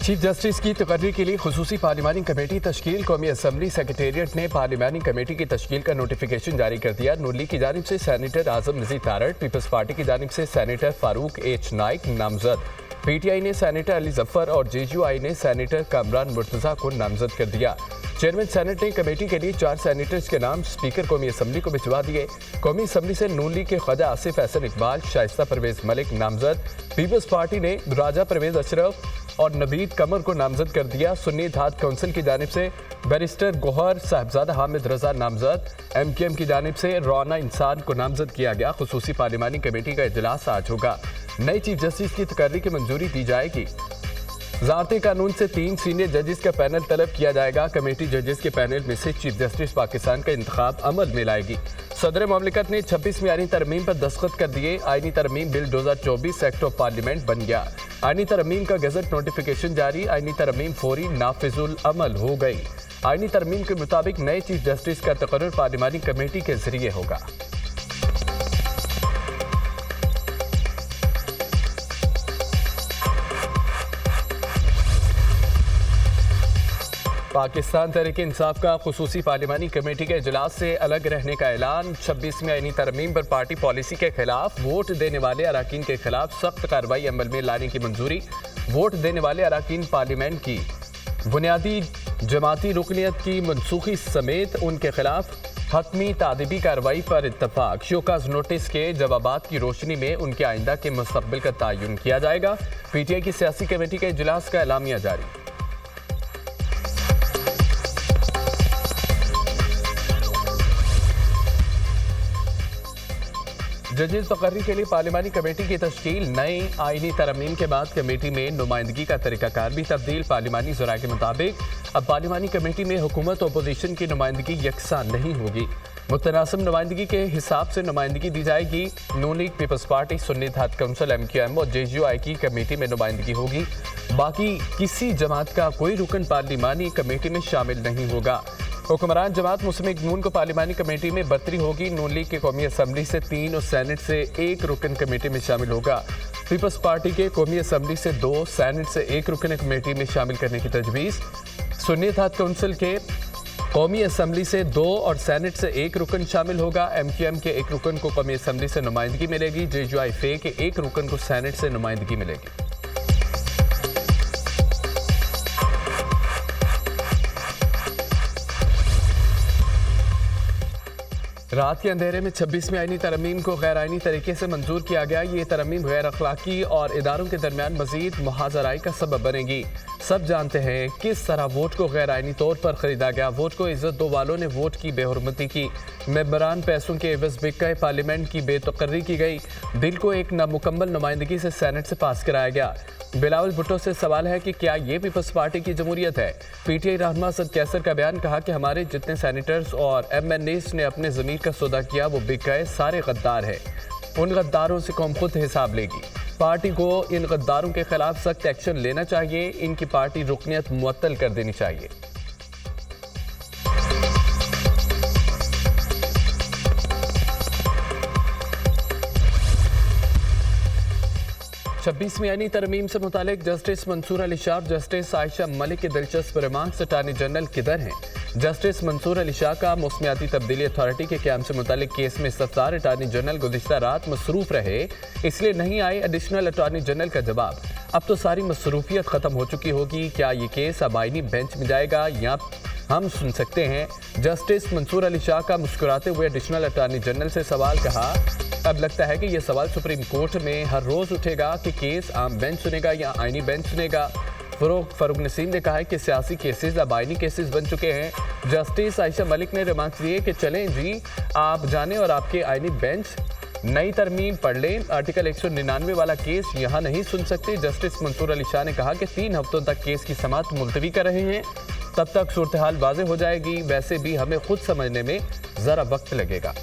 Chief justice की तकर्री के लिए खुसूसी पार्लिमानी कमेटी तश्कील। कौमी असम्बली सेक्रेटेरिएट ने पार्लिमानी कमेटी की तश्कील का नोटिफिकेशन जारी कर दिया। नून लीग की जानिब से सैनेटर आजम नज़ीर तारड़, पीपल्स पार्टी की जानिब से सैनेटर फारूक एच नाइक नामजद, पीटीआई ने सैनेटर अली जफर और जेयूआई ने सैनेटर कामरान मुर्तज़ा को नामजद कर दिया। चेयरमैन सेनेट ने कमेटी के लिए 4 सैनेटर्स के नाम स्पीकर कौमी असम्बली को भिजवा दिए। कौमी असम्बली से नून लीग के ख्वाजा आसिफ एहसन इकबाल, शाइस्ता परवेज मलिक नामजद। पीपल्स पार्टी ने राजा परवेज अशरफ और नबीद कमर को नामजद कर दिया। सुन्नी इत्तेहाद काउंसिल की जानिब से बैरिस्टर गोहर साहबजादा हामिद रजा नामजद। MQM की जानिब से रौना इंसान को नामजद किया गया। खुसूसी पार्लिमानी कमेटी का इजलास आज होगा। नई चीफ जस्टिस की तकर्री की मंजूरी दी जाएगी। ज़ाब्ते कानून से 3 सीनियर जजेस का पैनल तलब किया जाएगा। कमेटी जजेस के पैनल में से चीफ जस्टिस पाकिस्तान का इंतखाब अमल में लाएगी। सदर ममलिकत ने 26वीं आईनी तरमीम पर दस्तखत कर दिए। आईनी तरमीम बिल 2024 एक्ट ऑफ पार्लियामेंट बन गया। आईनी तरमीम का गजट नोटिफिकेशन जारी। आईनी तरमीम फौरी नाफिजुल अमल हो गई। आईनी तरमीम के मुताबिक नए चीफ जस्टिस का तकर्रुर पार्लिमानी कमेटी के जरिए होगा। पाकिस्तान तहरीक इंसाफ का खुसूसी पार्लिमानी कमेटी के इजलास से अलग रहने का ऐलान। 26वीं आईनी तरमीम पर पार्टी पॉलिसी के खिलाफ वोट देने वाले अराकीन के खिलाफ सख्त कार्रवाई अमल में लाने की मंजूरी। वोट देने वाले अराकीन पार्लियामेंट की बुनियादी जमाती रुकनियत की मनसूखी समेत उनके खिलाफ हतमी तादीबी कार्रवाई पर इत्तफाक। शोकाज नोटिस के जवाबात की रोशनी में उनके आइंदा के मुस्तकबिल का तयन किया जाएगा। PTI की सियासी कमेटी के इजलास का एलामिया जारी। जजेस तकर्री के लिए पार्लिमानी कमेटी की तश्कील। नई आईनी तरमीम के बाद कमेटी में नुमाइंदगी का तरीकाकार भी तब्दील। पार्लिमानी ज़राए के मुताबिक अब पार्लिमानी कमेटी में हुकूमत और अपोजिशन की नुमाइंदगी यकसा नहीं होगी। मुतनासिब नुमाइंदगी के हिसाब से नुमाइंदगी दी जाएगी। Noon league, people's party, Sunni Ittehad council, MQM और JUI की कमेटी में नुमाइंदगी होगी। बाकी किसी जमात का कोई रुकन पार्लिमानी कमेटी में शामिल नहीं होगा। हुक्मरान जमात मुस्लिम लीग नून को पार्लिमानी कमेटी में बर्तरी होगी। नून लीग के कौमी असम्बली से 3 और सेनेट से 1 रुकन कमेटी में शामिल होगा। पीपल्स पार्टी के कौमी असम्बली से 2, सेनेट से 1 रुकन कमेटी में शामिल करने की तजवीज़। सुन्नी इत्तेहाद काउंसिल के कौमी असम्बली से 2 और सेनेट से 1 रुकन शामिल होगा। MQM के 1 रुकन को कौमी असम्बली से नुमाइंदगी मिलेगी। JUI फे के 1 रुकन को सेनेट से नुमाइंदगी मिलेगी। रात के अंधेरे में 26वीं आईनी तरमीम को गैर आईनी तरीके से मंजूर किया गया। ये तरमीम गैर अखलाकी और इदारों के दरमियान मजीद मुहाजराई का सबब बनेगी। सब जानते हैं किस तरह वोट को गैर आईनी तौर पर खरीदा गया। वोट को इज्जत दो वालों ने वोट की बेहुरमती की। मेंबरान पैसों के एवज बिक गए। पार्लियामेंट की बेतकर्री की गई। बिल को एक नामुकम्मल नुमाइंदगी से सेनेट से पास कराया गया। बिलावल भुट्टो से सवाल है कि क्या ये पीपल्स पार्टी की जमहूरियत है। PTI रहनुमा सद कैसर का बयान, कहा कि हमारे जितने सैनेटर्स और MNAs ने अपने ज़मीर का सौदा किया वो बिक गए, सारे गद्दार हैं। उन गद्दारों से कौम खुद हिसाब लेगी। पार्टी को इन गद्दारों के खिलाफ सख्त एक्शन लेना चाहिए। इनकी पार्टी रुकनियत मुअत्तल कर देनी चाहिए। छब्बीसवीं आईनी तरमीम से मुतालिक जस्टिस मंसूर अली शाह, जस्टिस आयशा मलिक के दिलचस्प रिमार्क्स। अटॉर्नी जनरल किधर हैं? जस्टिस मंसूर अली शाह का मौसमियाती तब्दीली अथॉरिटी के क़याम से मुतालिक केस में इस्तफसार। अटॉर्नी जनरल गुज़िश्ता रात मसरूफ़ रहे, इसलिए नहीं आए। एडिशनल अटॉर्नी जनरल का जवाब, अब तो सारी मसरूफियत ख़त्म हो चुकी होगी। क्या ये केस अब आईनी बेंच में जाएगा या हम सुन सकते हैं? जस्टिस मंसूर अली शाह का मुस्कुराते हुए एडिशनल अटॉर्नी जनरल से सवाल, कहा अब लगता है कि यह सवाल सुप्रीम कोर्ट में हर रोज़ उठेगा कि केस आम बेंच सुनेगा या आईनी बेंच सुनेगा। फारूक नसीम ने कहा है कि सियासी केसेस अब आईनी केसेस बन चुके हैं। जस्टिस आयशा मलिक ने रिमार्क दिए कि चलें जी, आप जाने और आपके आईनी बेंच नई तरमीम पढ़ लें। आर्टिकल 199 वाला केस यहाँ नहीं सुन सकते। जस्टिस मंसूर अली शाह ने कहा कि 3 हफ्तों तक केस की समाअत मुलतवी कर रहे हैं, तब तक सूरत हाल वाज़ेह हो जाएगी। वैसे भी हमें खुद समझने में ज़रा वक्त लगेगा।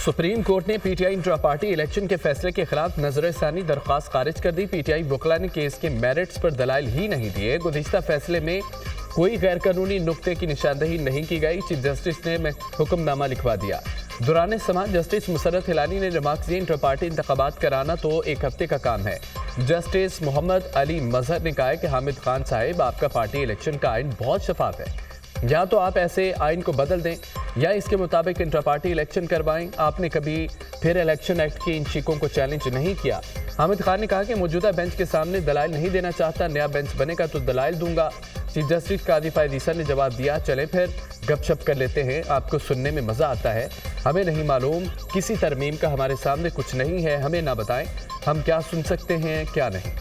सुप्रीम कोर्ट ने PTI इंट्रा पार्टी इलेक्शन के फैसले के खिलाफ नजरसानी दरख्वास्त खारिज कर दी। PTI वकला ने केस के मेरिट्स पर दलाइल ही नहीं दिए। गुज़िश्ता फैसले में कोई गैर कानूनी नुक्ते की निशानदही नहीं की गई। चीफ जस्टिस ने हुक्मनामा लिखवा दिया। दौरान समाअत जस्टिस मुसर्रत हिलानी ने रिमार्क दिए, इंटर पार्टी इंतखाबात कराना तो एक हफ्ते का काम है। जस्टिस मोहम्मद अली मजहर ने कहा है कि हामिद खान साहिब, आपका पार्टी इलेक्शन का आइन बहुत शफाफ है, या तो आप ऐसे आइन को बदल दें या इसके मुताबिक इंटर पार्टी इलेक्शन करवाएं। आपने कभी फिर इलेक्शन एक्ट की इन शिकों को चैलेंज नहीं किया। हामिद खान ने कहा कि मौजूदा बेंच के सामने दलाइल नहीं देना चाहता, नया बेंच बनेगा तो दलाइल दूंगा। चीफ जस्टिस कादी फायद ईसा ने जवाब दिया, चले फिर गपशप कर लेते हैं, आपको सुनने में मजा आता है, हमें नहीं मालूम, किसी तरमीम का हमारे सामने कुछ नहीं है, हमें ना बताएं हम क्या सुन सकते हैं क्या नहीं।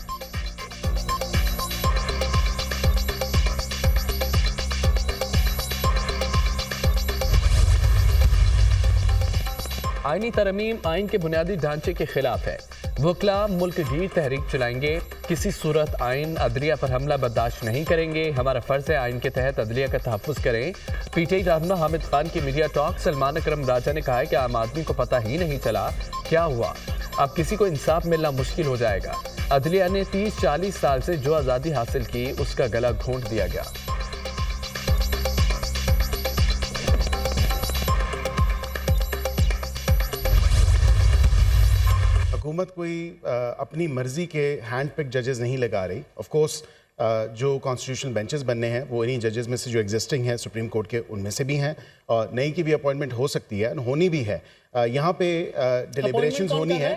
आईनी तरमीम आइन के बुनियादी ढांचे के खिलाफ है। वकला मुल्क गिर तहरीक चलाएंगे, किसी सूरत आइन अदलिया पर हमला बर्दाश्त नहीं करेंगे। हमारा फर्ज है आइन के तहत अदलिया का तहफ़्फ़ुज़ करें। पीटीआई रहनुमा हामिद खान की मीडिया टॉक। सलमान अकरम राजा ने कहा है कि आम आदमी को पता ही नहीं चला क्या हुआ, अब किसी को इंसाफ मिलना मुश्किल हो जाएगा। अदलिया ने 30-40 साल से जो आज़ादी हासिल की उसका गला घोंट दिया गया। हुकूमत कोई अपनी मर्जी के हैंड पिक जजेस नहीं लगा रही। ऑफ कोर्स जो कॉन्स्टिट्यूशनल बेंचेस बनने हैं वो इन्हीं जजेस में से जो एग्जिस्टिंग हैं सुप्रीम कोर्ट के, उनमें से भी हैं, और नई की भी अपॉइंटमेंट हो सकती है, होनी भी है। यहाँ पे डिलिब्रेशंस होनी है।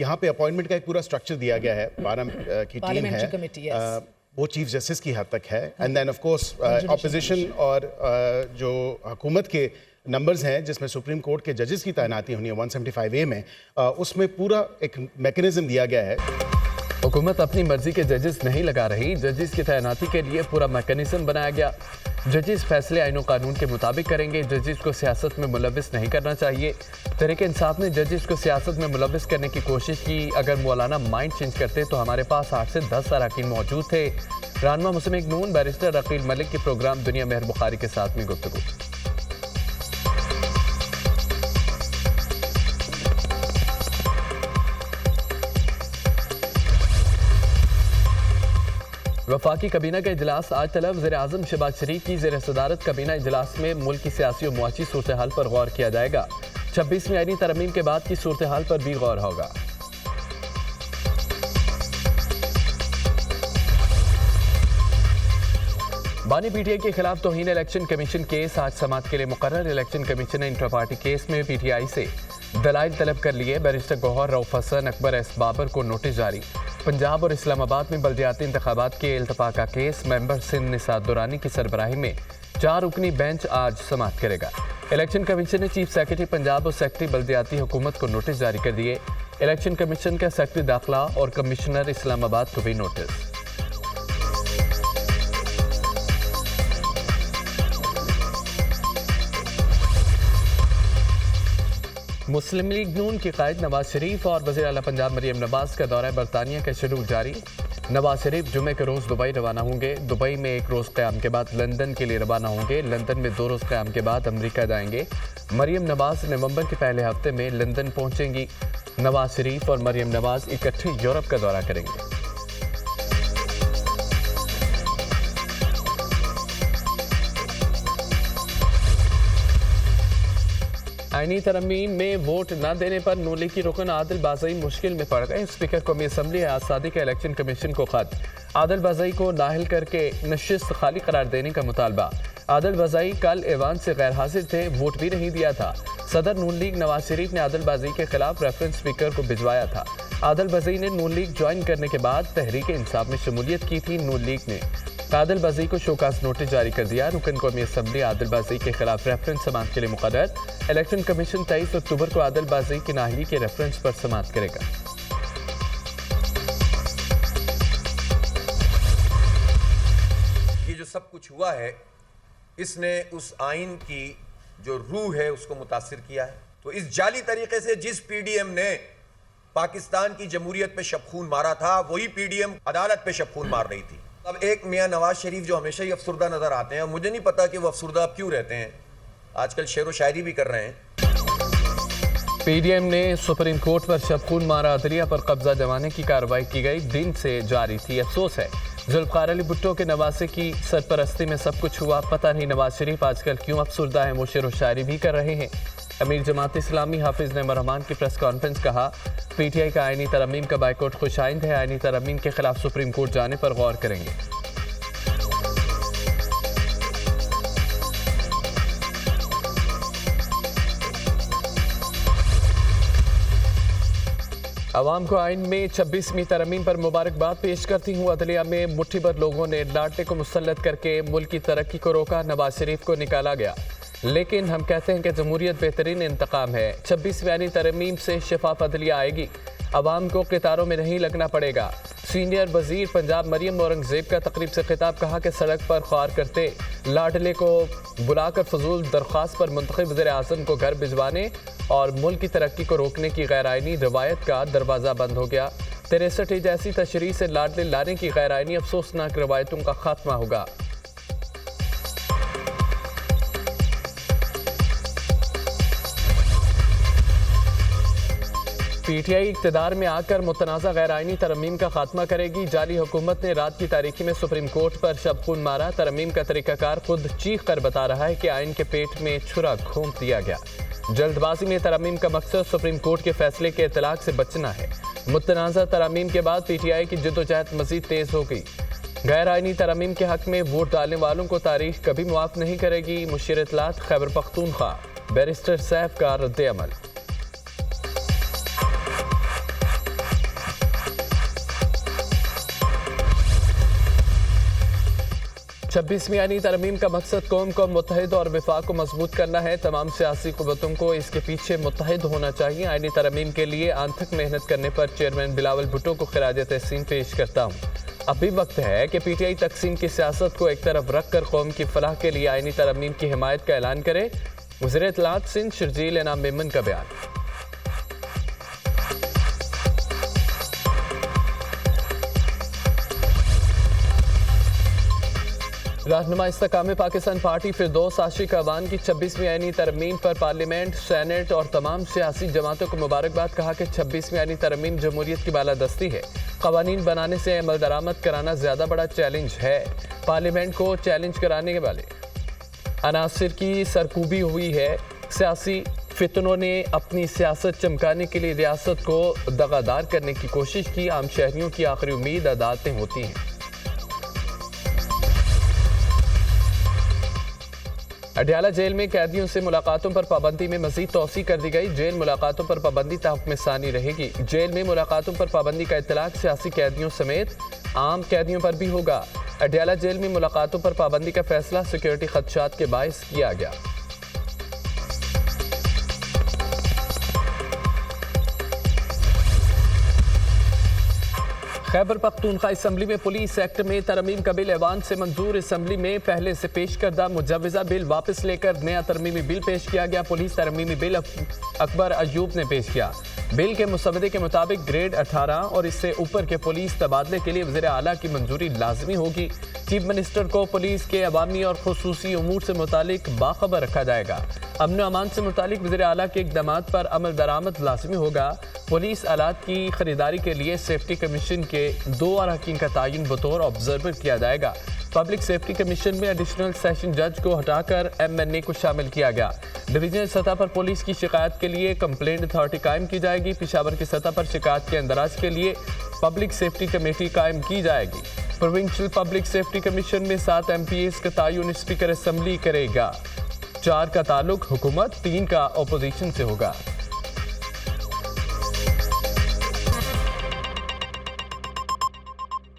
यहाँ पे अपॉइंटमेंट का एक पूरा स्ट्रक्चर दिया गया है। 12 की टीम है, वो चीफ जस्टिस की हद तक है। And then of course opposition और जो हुकूमत के नंबर्स हैं जिसमें सुप्रीम कोर्ट के जजेस की तैनाती होनी है 175A में, उसमें पूरा एक मैकेनिज्म दिया गया है। हुकूमत अपनी मर्जी के जजेस नहीं लगा रही, जजेस की तैनाती के लिए पूरा मैकेनिज्म बनाया गया। जजेस फैसले आइन और कानून के मुताबिक करेंगे। जजेस को सियासत में मुलविस नहीं करना चाहिए। तहरीक इंसाफ ने जजेस को सियासत में मुलविस करने की कोशिश की। अगर मौलाना माइंड चेंज करते तो हमारे पास 8 से 10 अरकान मौजूद थे। रहनुमा मुस्लिम लीग नून बैरिस्टर अकील मलिक के प्रोग्राम दुनिया मेहर बुखारी के साथ में गुफ्तगू। वफाकी कबीना का इजलास आज तलब। वज़ीर-ए-आज़म शहबाज शरीफ की ज़ेर सदारत कबीना इजलास में मुल्क की सियासी और मुआशी सूरत हाल पर गौर किया जाएगा। 26वीं आईनी तरमीम के बाद की सूरत हाल पर भी गौर होगा। बानी पीटीआई के खिलाफ तौहीन इलेक्शन कमीशन केस आज समाअत के लिए मुकर्रर। इलेक्शन कमीशन ने इंटर पार्टी केस में पीटीआई से दलाइल तलब कर लिए। बैरिस्टर गौहर रऊफ हसन, अकबर एस बाबर को नोटिस जारी। पंजाब और इस्लामाबाद में बल्दियाती इंतखाबात के इल्तफा का केस। मेंबर सिंध निसार दुरानी की सरबराही में 4 रुकनी बेंच आज समाअत करेगा। इलेक्शन कमीशन ने चीफ सेक्रेटरी पंजाब और सेक्रेटरी बल्दियाती हुकूमत को नोटिस जारी कर दिए। इलेक्शन कमीशन का सेक्रेटरी दाखिला और कमिश्नर इस्लामाबाद को भी नोटिस। मुस्लिम लीग नून की कायद नवाज शरीफ और वज़ीर आला पंजाब मरियम नवाज का दौरा बरतानिया का शेड्यूल जारी। नवाज शरीफ जुमे के रोज़ दुबई रवाना होंगे। दुबई में 1 रोज़ क़याम के बाद लंदन के लिए रवाना होंगे। लंदन में 2 रोज़ क़याम के बाद अमरीका जाएंगे। मरियम नवाज नवंबर के पहले हफ्ते में लंदन पहुंचेंगी। नवाज शरीफ और मरियम नवाज इकट्ठे यूरोप का दौरा करेंगे। आईनी तरमीम में वोट न देने पर नून लीग की रुकन आदिल बाज़ई मुश्किल में पड़ गए। स्पीकर कौमी असम्बली एजाज सादी का इलेक्शन कमीशन को खत। आदिल बाज़ई को नाहिल करके नशिस्त खाली करार देने का मुतालबा। आदिल बाज़ई कल ऐवान से गैर हाजिर थे, वोट भी नहीं दिया था। सदर नून लीग नवाज शरीफ ने आदिल बाज़ई के खिलाफ रेफरेंस स्पीकर को भिजवाया था। आदिल बाज़ई ने नून लीग ज्वाइन करने के बाद तहरीक इंसाफ में शमूलियत की थी। नून लीग ने आदिल बाज़ई को शोकास नोटिस जारी कर दिया। रुकन कौमी असम्बली आदिल बाज़ई के खिलाफ रेफरेंस समाअत के लिए मुकर्रर। इलेक्शन कमीशन 23 अक्टूबर को आदिल बाज़ई की नाहली के रेफरेंस पर समाअत करेगा। ये जो सब कुछ हुआ है इसने उस आइन की जो रूह है उसको मुतासिर किया है। तो इस जाली तरीके से जिस पीडीएम ने पाकिस्तान की जमहूरियत पे शबखून मारा था, वही पीडीएम अदालत पे शबखून मार रही थी। अब एक मियां नवाज शरीफ जो हमेशा ही अफसुर्दा नजर आते हैं, मुझे नहीं पता कि वो अफसुर्दा अब क्यों रहते हैं। आजकल शेर व शायरी भी कर रहे हैं। पीडीएम ने सुप्रीम कोर्ट पर शबखून मारा। अदलिया पर कब्जा जमाने की कार्रवाई की गई, दिन से जारी थी। अफसोस है जुल्फ़िकार अली भुट्टो के नवासे की सरपरस्ती में सब कुछ हुआ, पता नहीं नवाज शरीफ आजकल क्यों अफसुर्दा है, वो शेर व शायरी भी कर रहे हैं। अमीर जमात इस्लामी हाफिज ने रहमान की प्रेस कॉन्फ्रेंस कहा, पीटीआई का आईनी तरमीम का बाइकआउट खुशाइंद है, आईनी तरमीम के खिलाफ सुप्रीम कोर्ट जाने पर गौर करेंगे। अवाम को आइन में 26वीं तरमीम पर मुबारकबाद पेश करती हूँ। अदलिया में मुट्ठी भर लोगों ने लाटे को मुसल्लत करके मुल्क की तरक्की को रोका, नवाज शरीफ को निकाला गया, लेकिन हम कहते हैं कि जमहूरियत बेहतरीन इंतकाम है। 26वीं तरमीम से शफाफ अदलिया आएगी, अवाम को कतारों में नहीं लगना पड़ेगा। सीनियर वजीर पंजाब मरियम औरंगजेब का तकरीब से खिताब, कहा कि सड़क पर ख्वार करते लाडले को बुलाकर फजूल दरख्वास्त पर मुंतखब वज़ीर आज़म को घर भिजवाने और मुल्क की तरक्की को रोकने की गैर आइनी रवायत का दरवाज़ा बंद हो गया। 63 जैसी तशरीह से लाडले लाने की गैर आइनी अफसोसनाक रवायतों का खात्मा होगा। पीटीआई इक़्तिदार में आकर मुतनाज़ा गैर आइनी तरमीम का खात्मा करेगी। जाली हुकूमत ने रात की तारीखी में सुप्रीम कोर्ट पर शबखून मारा। तरमीम का तरीक़ाकार खुद चीख कर बता रहा है कि आइन के पेट में छुरा घोंप दिया गया। जल्दबाजी में तरमीम का मकसद सुप्रीम कोर्ट के फैसले के इतलाक से बचना है। मुतनाज़ा तरमीम के बाद पीटीआई की जद्दोजहद मज़ीद तेज़ हो गई। गैर आइनी तरमीम के हक में वोट डालने वालों को तारीख कभी मुआफ़ नहीं करेगी। मुशीर इत्तलात खैबर पख्तूनख्वा बैरिस्टर सैफ का रद्द-ए-अमल। 26वीं आईनी तरमीम का मकसद कौम को मुत्तहिद और विफाक को मजबूत करना है। तमाम सियासी कुव्वतों को इसके पीछे मुत्तहिद होना चाहिए। आईनी तरमीम के लिए आंतक मेहनत करने पर चेयरमैन बिलावल भुट्टो को खिराज तहसीन पेश करता हूँ। अभी वक्त है कि पीटीआई तकसीम की सियासत को एक तरफ रख कर कौम की फलाह के लिए आईनी तरमीम की हिमायत का ऐलान करे। वज़ीर इत्तलात सिंध शर्जील इनाम मेमन का बयान। रहनुमा इस्तेकाम पाकिस्तान पार्टी फिरदौस आशिक अवान की 26वीं आईनी तरमीम पर पार्लियामेंट, सेनेट और तमाम सियासी जमातों को मुबारकबाद। कहा कि 26वीं आईनी तरमीम जमहूरियत की बालादस्ती है। कवानीन बनाने से अमल दरामद कराना ज़्यादा बड़ा चैलेंज है। पार्लियामेंट को चैलेंज कराने वाले अनासिर की सरकूबी हुई है। सियासी फितनों ने अपनी सियासत चमकाने के लिए रियासत को दगादार करने की कोशिश की। आम शहरियों की आखिरी उम्मीद अदालतें होती हैं। अडयाला जेल में कैदियों से मुलाकातों पर पाबंदी में मजीद तौसी कर दी गई। जेल मुलाकातों पर पाबंदी तहक़्क़ुम सानी रहेगी। जेल में मुलाकातों पर पाबंदी का इतलाक सियासी कैदियों समेत आम कैदियों पर भी होगा। अडयाला जेल में मुलाकातों पर पाबंदी का फैसला सिक्योरिटी खदशात के बायस किया गया। खैबर पख्तूनख्वा असम्बली में पुलिस एक्ट में तरमीम का बिल ऐवान से मंजूर। असम्बली में पहले से पेश करदा मुजव्वज़ा बिल वापस लेकर नया तरमीमी बिल पेश किया गया। पुलिस तरमीमी बिल अकबर अयूब ने पेश किया। बिल के मुसवदे के मुताबिक ग्रेड 18 और इससे ऊपर के पुलिस तबादले के लिए वज़ीर आला की मंजूरी लाजमी होगी। चीफ मिनिस्टर को पुलिस के अवामी और खुसूसी उमूर से मुतालिक बाखबर रखा जाएगा। अमन अमान से मुतालिक वज़ीर आला के इक़दामात पर अमल दरामद लाजमी होगा। पुलिस आलात की खरीदारी के लिए सेफ्टी कमीशन के 2 अरकान का तयन बतौर ऑब्जर्वर किया जाएगा। पब्लिक सेफ्टी कमीशन में एडिशनल सेशन जज को हटाकर MNA को शामिल किया गया। डिवीजनल सतह पर पुलिस की शिकायत के लिए कंप्लेंट अथॉरिटी कायम की जाएगी। पेशावर की सतह पर शिकायत के अंदराज के लिए पब्लिक सेफ्टी कमेटी कायम की जाएगी। प्रोविंशियल पब्लिक सेफ्टी कमीशन में 7 MPs का तयन स्पीकर असम्बली करेगा। 4 का ताल्लुक हुकूमत, 3 का अपोजिशन से होगा।